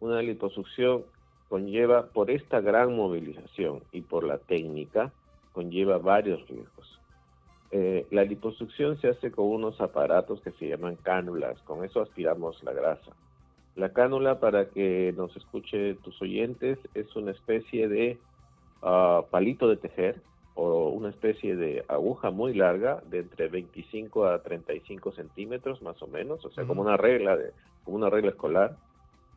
Una liposucción conlleva, por esta gran movilización y por la técnica, conlleva varios riesgos. La liposucción se hace con unos aparatos que se llaman cánulas, con eso aspiramos la grasa. La cánula, para que nos escuche tus oyentes, es una especie de palito de tejer o una especie de aguja muy larga de entre 25 a 35 centímetros más o menos, o sea, como una regla escolar,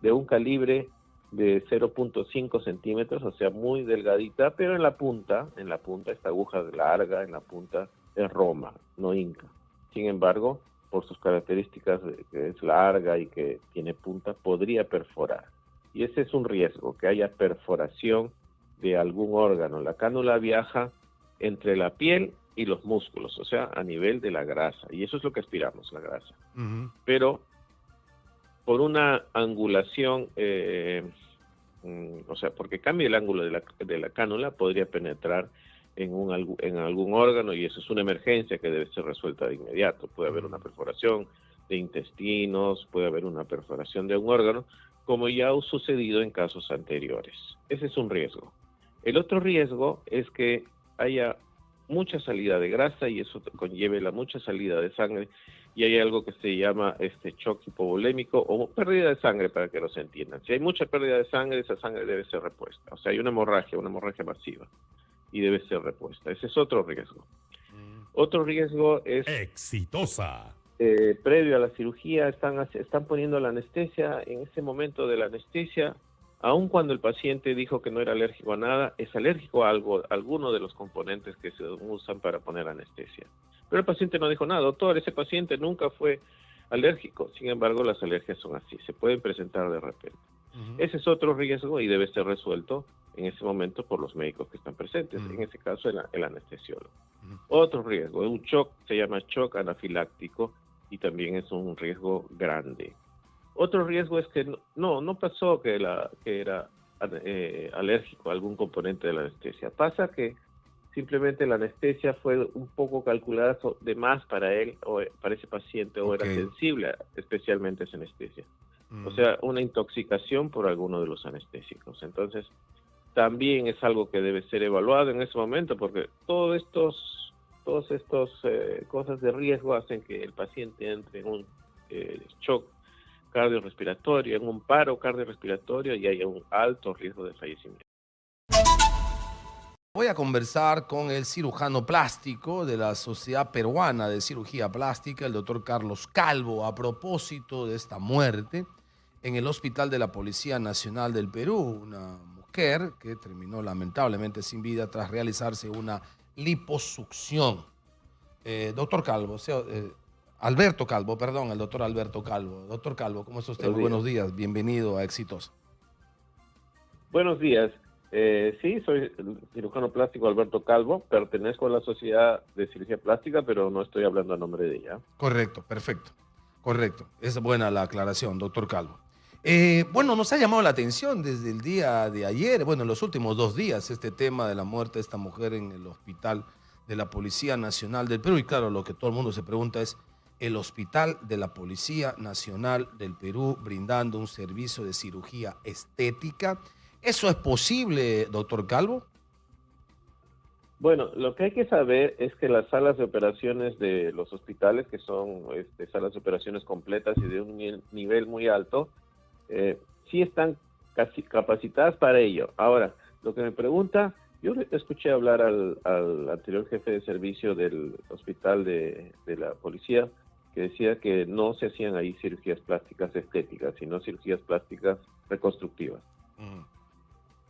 de un calibre de 0.5 centímetros, o sea, muy delgadita, pero en la punta, esta aguja larga, en la punta es Roma, no Inca. Sin embargo, por sus características de que es larga y que tiene punta, podría perforar. Y ese es un riesgo, que haya perforación de algún órgano. La cánula viaja entre la piel y los músculos, o sea, a nivel de la grasa, y eso es lo que aspiramos, la grasa. Pero por una angulación, o sea, porque cambia el ángulo de la cánula, podría penetrar en algún órgano, y eso es una emergencia que debe ser resuelta de inmediato. Puede haber una perforación de intestinos, puede haber una perforación de un órgano, como ya ha sucedido en casos anteriores. Ese es un riesgo. El otro riesgo es que haya mucha salida de grasa y eso conlleve la mucha salida de sangre, y hay algo que se llama shock hipovolémico o pérdida de sangre, para que los entiendan. Si hay mucha pérdida de sangre, esa sangre debe ser repuesta. O sea, hay una hemorragia masiva y debe ser repuesta. Ese es otro riesgo. Otro riesgo es... Exitosa. Previo a la cirugía están poniendo la anestesia. En ese momento de la anestesia, aun cuando el paciente dijo que no era alérgico a nada, es alérgico a alguno de los componentes que se usan para poner anestesia. Pero el paciente no dijo nada. Doctor, ese paciente nunca fue alérgico. Sin embargo, las alergias son así, se pueden presentar de repente. Ese es otro riesgo y debe ser resuelto en ese momento por los médicos que están presentes, en ese caso el anestesiólogo. Otro riesgo, un shock, se llama shock anafiláctico, y también es un riesgo grande. Otro riesgo es que no pasó que era alérgico a algún componente de la anestesia. Pasa que simplemente la anestesia fue un poco calculada de más para él, o para ese paciente, o era sensible especialmente a esa anestesia. O sea, una intoxicación por alguno de los anestésicos. Entonces, también es algo que debe ser evaluado en ese momento, porque todos estos cosas de riesgo hacen que el paciente entre en un shock cardiorrespiratorio, en un paro cardiorrespiratorio, y haya un alto riesgo de fallecimiento. Voy a conversar con el cirujano plástico de la Sociedad Peruana de Cirugía Plástica, el doctor Carlos Calvo, a propósito de esta muerte en el Hospital de la Policía Nacional del Perú, una mujer que terminó lamentablemente sin vida tras realizarse una liposucción. Doctor Calvo, Alberto Calvo, perdón, el doctor Alberto Calvo. Doctor Calvo, ¿cómo está usted? Muy buenos días, bienvenido a Exitosa. Buenos días. Sí, soy el cirujano plástico Alberto Calvo, pertenezco a la Sociedad de Cirugía Plástica, pero no estoy hablando a nombre de ella. Correcto, perfecto, correcto. Es buena la aclaración, doctor Calvo. Bueno, nos ha llamado la atención desde el día de ayer, bueno, en los últimos 2 días, este tema de la muerte de esta mujer en el Hospital de la Policía Nacional del Perú. Y claro, lo que todo el mundo se pregunta es, el Hospital de la Policía Nacional del Perú brindando un servicio de cirugía estética. ¿Eso es posible, doctor Calvo? Bueno, lo que hay que saber es que las salas de operaciones de los hospitales, que son salas de operaciones completas y de un nivel muy alto, sí están casi capacitadas para ello. Ahora, lo que me pregunta, yo escuché hablar al anterior jefe de servicio del hospital de la policía, que decía que no se hacían ahí cirugías plásticas estéticas, sino cirugías plásticas reconstructivas.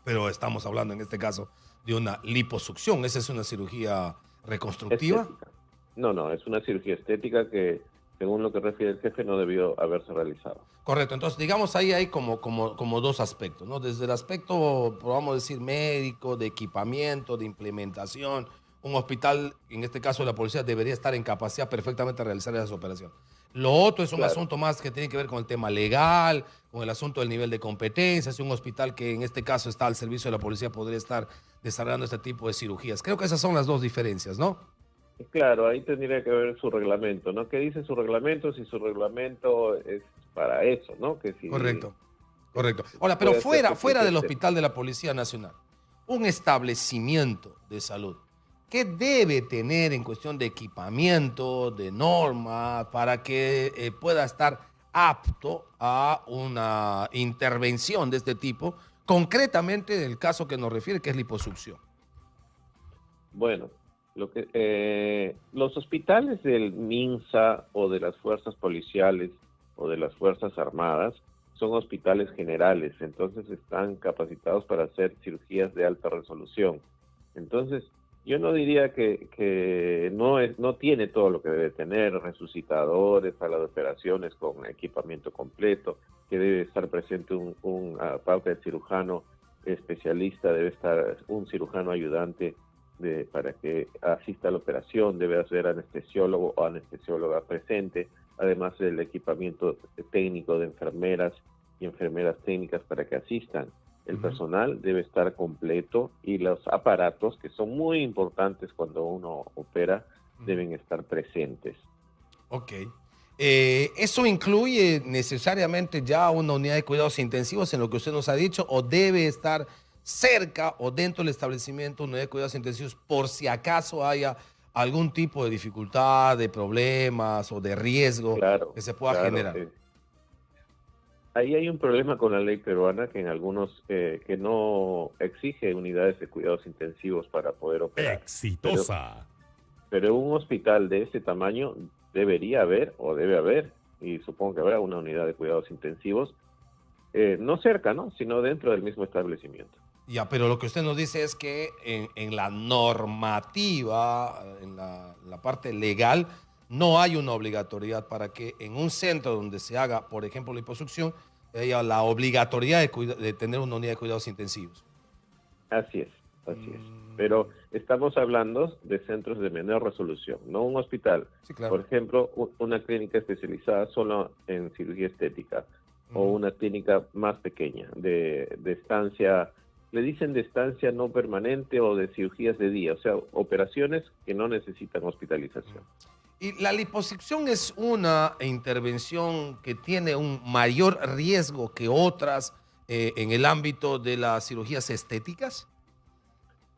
Pero estamos hablando en este caso de una liposucción. ¿Esa es una cirugía reconstructiva? Estética. No, es una cirugía estética que, según lo que refiere el jefe, no debió haberse realizado. Correcto, entonces digamos ahí hay como 2 aspectos, ¿no? Desde el aspecto, podamos decir, médico, de equipamiento, de implementación, un hospital, en este caso la policía, debería estar en capacidad perfectamente de realizar esas operaciones. Lo otro es un asunto más que tiene que ver con el tema legal, con el asunto del nivel de competencia. Si un hospital que en este caso está al servicio de la policía podría estar desarrollando este tipo de cirugías. Creo que esas son las 2 diferencias, ¿no? Claro, ahí tendría que ver su reglamento, ¿no? ¿Qué dice su reglamento? Si su reglamento es para eso, ¿no? Que si Correcto. Correcto. Ahora, pero puede hacer fuera del suficiente. Hospital de la Policía Nacional, un establecimiento de salud, ¿qué debe tener en cuestión de equipamiento, de normas, para que pueda estar apto a una intervención de este tipo, concretamente del caso que nos refiere, que es liposucción? Bueno, los hospitales del MINSA o de las fuerzas policiales o de las fuerzas armadas son hospitales generales, entonces están capacitados para hacer cirugías de alta resolución. Entonces, yo no diría que no tiene todo lo que debe tener, resucitadores, sala de operaciones con equipamiento completo, que debe estar presente aparte del cirujano especialista, debe estar un cirujano ayudante para que asista a la operación, debe haber anestesiólogo o anestesióloga presente, además del equipamiento técnico de enfermeras y enfermeras técnicas para que asistan. El personal debe estar completo y los aparatos, que son muy importantes cuando uno opera, deben estar presentes. Ok. ¿Eso incluye necesariamente ya una unidad de cuidados intensivos en lo que usted nos ha dicho o debe estar cerca o dentro del establecimiento una unidad de cuidados intensivos por si acaso haya algún tipo de dificultad, de problemas o de riesgo Claro, que se pueda claro. generar? Ahí hay un problema con la ley peruana que en algunos que no exige unidades de cuidados intensivos para poder operar. Exitosa. Pero en un hospital de ese tamaño debería haber o debe haber, y supongo que habrá una unidad de cuidados intensivos, no cerca, ¿no? Sino dentro del mismo establecimiento. Ya, pero lo que usted nos dice es que en la normativa, en la parte legal, no hay una obligatoriedad para que en un centro donde se haga, por ejemplo, liposucción, haya la obligatoriedad de tener una unidad de cuidados intensivos. Así es. Pero estamos hablando de centros de menor resolución, no un hospital. Sí, claro. Por ejemplo, una clínica especializada solo en cirugía estética o una clínica más pequeña, de estancia, le dicen de estancia no permanente o de cirugías de día, o sea, operaciones que no necesitan hospitalización. ¿Y la liposucción es una intervención que tiene un mayor riesgo que otras en el ámbito de las cirugías estéticas?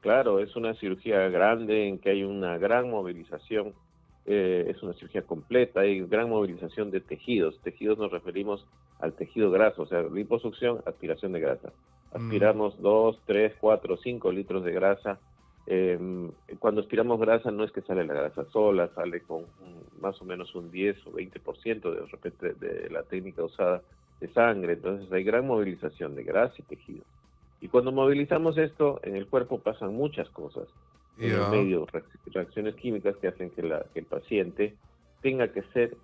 Claro, es una cirugía grande en que hay una gran movilización, es una cirugía completa, hay gran movilización de tejidos. Tejidos nos referimos al tejido graso, o sea, liposucción, aspiración de grasa. Aspiramos 2, 3, 4, 5 litros de grasa. Cuando aspiramos grasa no es que sale la grasa sola, sale con más o menos un 10 o 20% de repente de la técnica usada de sangre. Entonces hay gran movilización de grasa y tejido. Y cuando movilizamos esto, en el cuerpo pasan muchas cosas. En el medio, reacciones químicas que hacen que el paciente tenga que ser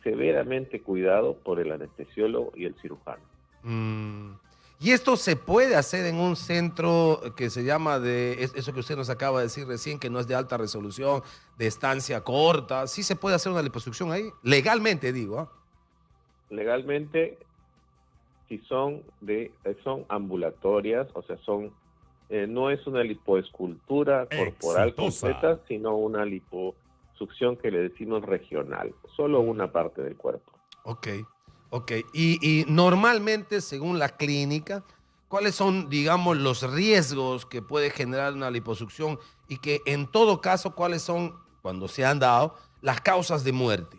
severamente cuidado por el anestesiólogo y el cirujano. Y esto se puede hacer en un centro que se llama eso que usted nos acaba de decir recién, que no es de alta resolución, de estancia corta. ¿Sí se puede hacer una liposucción ahí? Legalmente, digo. Legalmente, si son ambulatorias, o sea, no es una lipoescultura corporal completa, sino una liposucción que le decimos regional, solo una parte del cuerpo. Ok. Y normalmente, según la clínica, ¿cuáles son, digamos, los riesgos que puede generar una liposucción? Y que en todo caso, ¿cuáles son, cuando se han dado, las causas de muerte?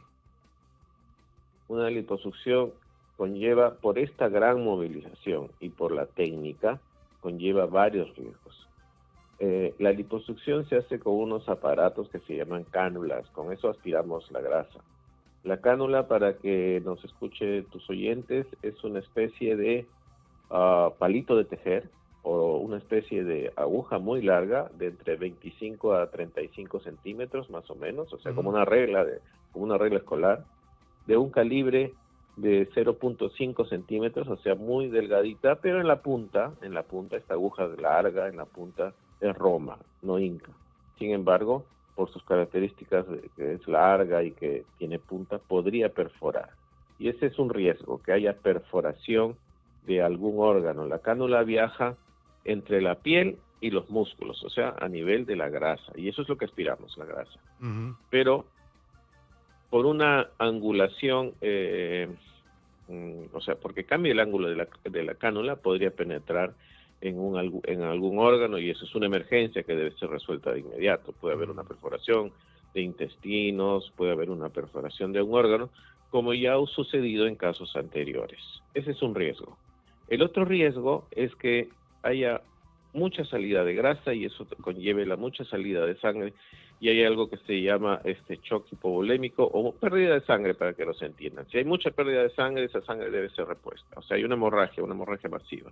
Una liposucción conlleva, por esta gran movilización y por la técnica, conlleva varios riesgos. La liposucción se hace con unos aparatos que se llaman cánulas, con eso aspiramos la grasa. La cánula, para que nos escuche tus oyentes, es una especie de palito de tejer o una especie de aguja muy larga de entre 25 a 35 centímetros más o menos, o sea, como una regla escolar, de un calibre de 0.5 centímetros, o sea, muy delgadita, pero en la punta, esta aguja larga, en la punta es roma, no inca. Sin embargo, por sus características de que es larga y que tiene punta, podría perforar. Y ese es un riesgo, que haya perforación de algún órgano. La cánula viaja entre la piel y los músculos, o sea, a nivel de la grasa. Y eso es lo que aspiramos, la grasa. Pero por una angulación o sea, porque cambia el ángulo de la cánula, podría penetrar en algún órgano y eso es una emergencia que debe ser resuelta de inmediato. Puede haber una perforación de intestinos, puede haber una perforación de un órgano, como ya ha sucedido en casos anteriores. Ese es un riesgo. El otro riesgo es que haya mucha salida de grasa y eso conlleve la mucha salida de sangre y hay algo que se llama shock hipovolémico o pérdida de sangre, para que los entiendan. Si hay mucha pérdida de sangre, esa sangre debe ser repuesta. O sea, hay una hemorragia masiva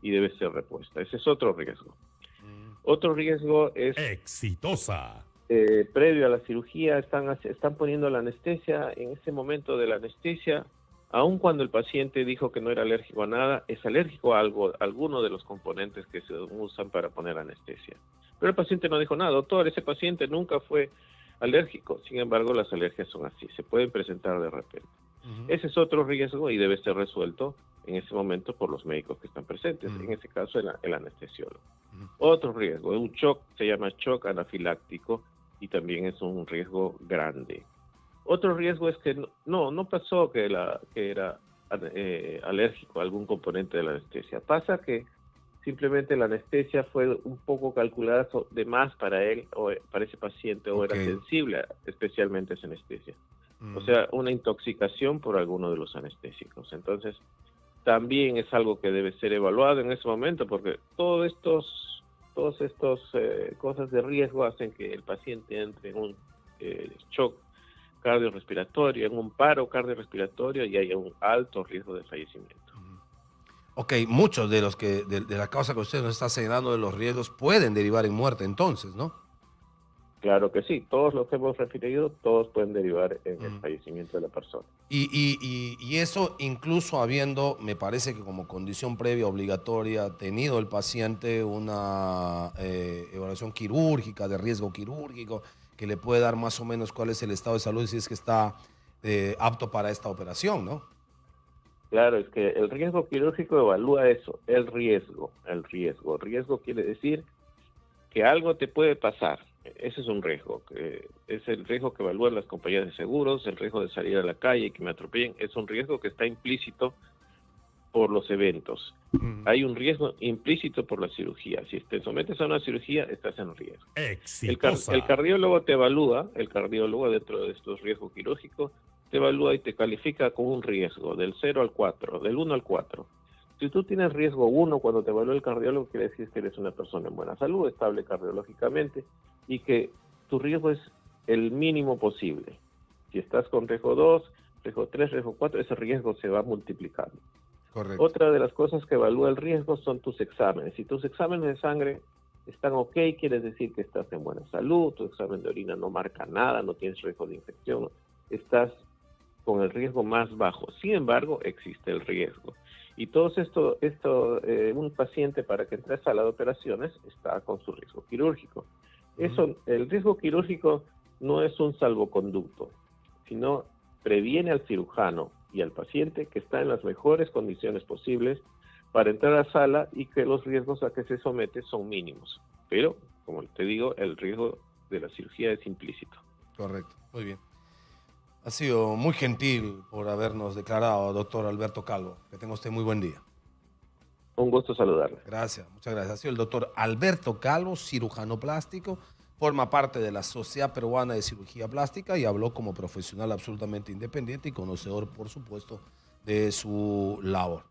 y debe ser repuesta. Ese es otro riesgo. Otro riesgo es... Exitosa. Previo a la cirugía están poniendo la anestesia. En ese momento de la anestesia, aun cuando el paciente dijo que no era alérgico a nada, es alérgico a alguno de los componentes que se usan para poner anestesia. Pero el paciente no dijo nada. Doctor, ese paciente nunca fue alérgico. Sin embargo, las alergias son así, se pueden presentar de repente. Ese es otro riesgo y debe ser resuelto en ese momento por los médicos que están presentes, en ese caso el anestesiólogo. Otro riesgo, un shock, se llama shock anafiláctico y también es un riesgo grande. Otro riesgo es que no pasó que era alérgico a algún componente de la anestesia. Pasa que simplemente la anestesia fue un poco calculada de más para él o para ese paciente, o era sensible especialmente a esa anestesia. O sea, una intoxicación por alguno de los anestésicos. Entonces, también es algo que debe ser evaluado en ese momento, porque todos estos cosas de riesgo hacen que el paciente entre en un shock cardiorrespiratorio, en un paro cardiorrespiratorio y haya un alto riesgo de fallecimiento. Ok, muchos de los de la causa que usted nos está señalando de los riesgos pueden derivar en muerte entonces, ¿no? Claro que sí, todos los que hemos referido, todos pueden derivar en el fallecimiento de la persona. Y eso incluso habiendo, me parece que como condición previa obligatoria, tenido el paciente una evaluación quirúrgica, de riesgo quirúrgico, que le puede dar más o menos cuál es el estado de salud y si es que está apto para esta operación, ¿no? Claro, es que el riesgo quirúrgico evalúa eso, el riesgo. Riesgo quiere decir que algo te puede pasar. Ese es un riesgo, que es el riesgo que evalúan las compañías de seguros, el riesgo de salir a la calle y que me atropellen, es un riesgo que está implícito por los eventos. Hay un riesgo implícito por la cirugía. Si te sometes a una cirugía, estás en riesgo. El cardiólogo te evalúa, el cardiólogo dentro de estos riesgos quirúrgicos, te evalúa y te califica con un riesgo del 0 al 4, del 1 al 4. Si tú tienes riesgo 1 cuando te evalúa el cardiólogo, quiere decir que eres una persona en buena salud, estable cardiológicamente, y que tu riesgo es el mínimo posible. Si estás con riesgo 2, riesgo 3, riesgo 4, ese riesgo se va multiplicando. Correcto. Otra de las cosas que evalúa el riesgo son tus exámenes. Si tus exámenes de sangre están ok, quiere decir que estás en buena salud, tu examen de orina no marca nada, no tienes riesgo de infección, estás con el riesgo más bajo. Sin embargo, existe el riesgo. Y todo esto un paciente para que entre a sala de operaciones está con su riesgo quirúrgico. El riesgo quirúrgico no es un salvoconducto, sino previene al cirujano y al paciente que está en las mejores condiciones posibles para entrar a sala y que los riesgos a que se somete son mínimos. Pero, como te digo, el riesgo de la cirugía es implícito. Correcto, muy bien. Ha sido muy gentil por habernos declarado, doctor Alberto Calvo. Que tenga usted muy buen día. Un gusto saludarle. Gracias, muchas gracias. Ha sido el doctor Alberto Calvo, cirujano plástico, forma parte de la Sociedad Peruana de Cirugía Plástica y habló como profesional absolutamente independiente y conocedor, por supuesto, de su labor.